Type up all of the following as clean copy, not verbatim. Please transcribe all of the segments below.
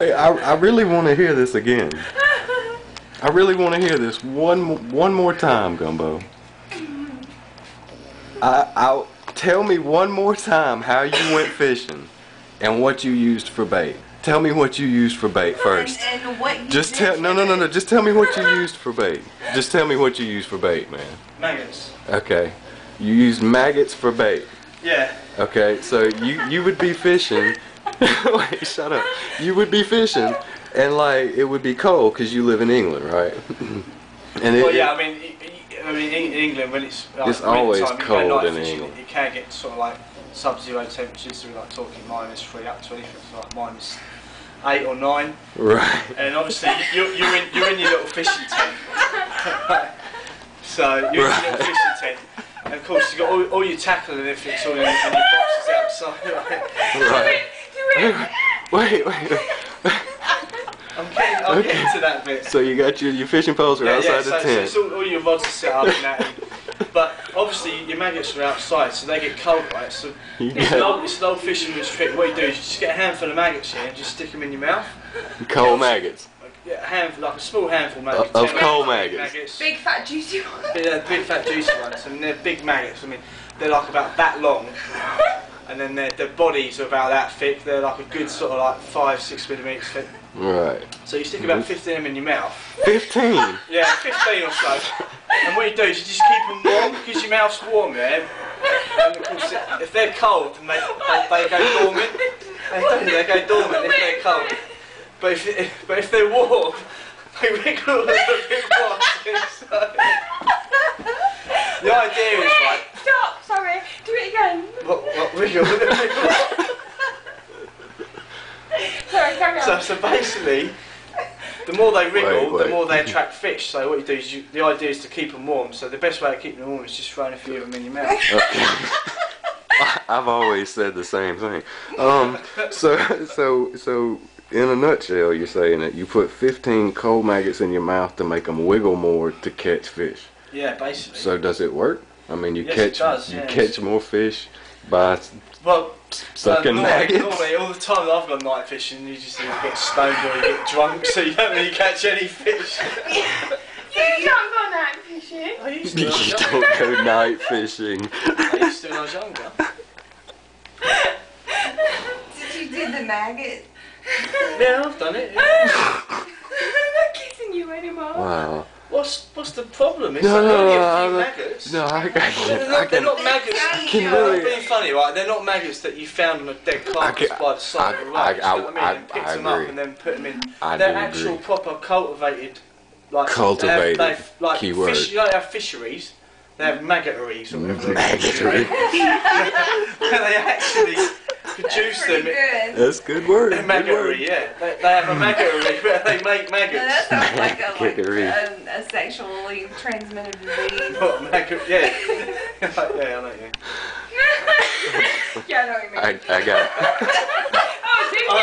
Hey, I really want to hear this again. I really want to hear this one more time, Gumbo. I'll tell me one more time how you went fishing and what you used for bait. Tell me what you used for bait first. And what you Just tell no. Just tell me what you used for bait. Just tell me what you used for bait, man. Maggots. Okay. You used maggots for bait. Yeah. Okay, so you would be fishing. Wait, shut up. You would be fishing, and like it would be cold because you live in England, right? And Well, yeah. I mean, in England when it's like, it's always time, cold in fishing, England. it can get sort of like sub-zero temperatures. So we're like talking -3 up to anything like -8 or 9. Right. And obviously you're in your little fishing tent. So you're in your little fishing tent. And of course, you've got all your tackle and everything all in, and your boxes outside. Right. Wait. I'm getting to that bit. So you got your fishing poles are outside the tent. So all your rods are set up and that. But obviously your maggots are outside, so they get cold, right? So it's an old fisherman's trick. What you do is you just get a handful of maggots here and just stick them in your mouth. Cold maggots. Yeah, a handful, like a small handful, maybe of cold maggots. Big fat juicy ones. Yeah, big fat juicy ones. I mean, they're big maggots. I mean, they're like about that long, and then their bodies are about that thick. They're like a good sort of like 5-6 millimeters thick. Right. So you stick about 15 of them in your mouth. 15? Yeah, 15 or so. And what you do is you just keep them warm because your mouth's warm, yeah. And of course, if they're cold, then they go dormant. They go dormant if they're cold. But if they're warm, they wiggle a little bit more. So the idea is like. Stop! Sorry. Do it again. What wiggle? Sorry, carry on. So basically, the more they wriggle, the more they attract fish. So what you do is the idea is to keep them warm. So the best way to keep them warm is just throwing a few of them in your mouth. Okay. I've always said the same thing. So in a nutshell, you're saying that you put 15 cold maggots in your mouth to make them wiggle more to catch fish. Yeah, basically. So does it work? I mean, you catch more fish by sucking maggots. Normally, all the time that I've gone night fishing, you just either get stoned or you get drunk, so you don't really catch any fish. You don't go night fishing. I used to. You don't go night fishing. I used to when I was younger. Did you do the maggot? Yeah, I've done it. Yeah. I'm not kissing you anymore. Wow. What's the problem? It's only a few maggots. No, They're not maggots. really. I'm being funny, right? They're not maggots that you found on a dead carcass by the side of the road. You know what I mean? And picked them up and then put them in. They're actual proper cultivated, like like keyword. Fish, you know, they have fisheries. They have maggoteries or whatever. Maggotery. They actually produce them. That's good word. Maggotery, yeah. They have a maggotery where they make maggots. That sounds like a sexually transmitted disease. What, maggot? Yeah. Yeah, I know you. Yeah, I know what you mean. I got it. Oh, did you? Oh,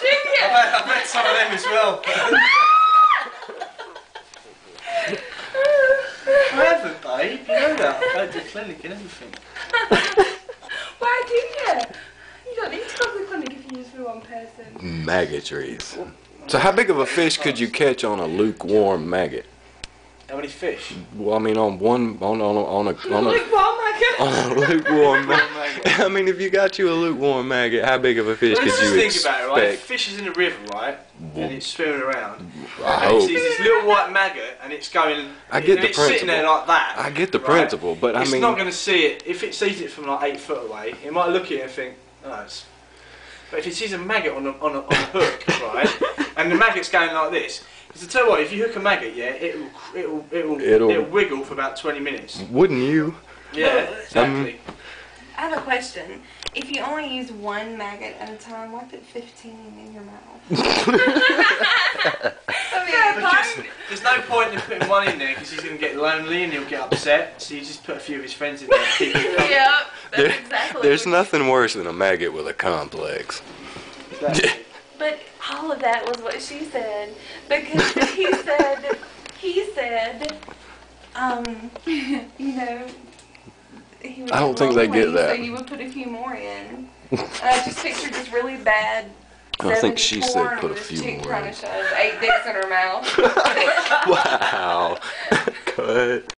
did you? I've met some of them as well. I haven't, babe. You know that. I go to the clinic and everything. Why do you? You don't need to go to the clinic if you use for one person. Maggotries. So how big of a fish could you catch on a lukewarm maggot? How many fish? Well, I mean, on a lukewarm maggot. I mean, if you got you a lukewarm maggot, how big of a fish could you expect? Think about it, right? If fish is in the river, right, and it's swimming around, I and hope. it sees this little white maggot, and it's going. I get the it's principle. sitting there like that. I get the right? principle, but I it's mean, not going to see it. If it sees it from like 8 foot away, it might look at it and think, "Oh, it's." But if it sees a maggot on a hook, right, and the maggot's going like this, because I tell you what, if you hook a maggot, yeah, it'll wiggle for about 20 minutes. Wouldn't you? Yeah, exactly. I have a question. If you only use one maggot at a time, why put 15 in your mouth? I mean, there's no point in putting one in there because he's going to get lonely and he'll get upset. So you just put a few of his friends in there and keep it company. Yep, that's exactly. There's nothing worse than a maggot with a complex. Exactly. But all of that was what she said, because he said, you know, he was I don't think they get that. So you would put a few more in. And I just pictured this really bad I think she said porn put a of this few chick more trying in. to show us 8 dicks in her mouth. Wow. Cut.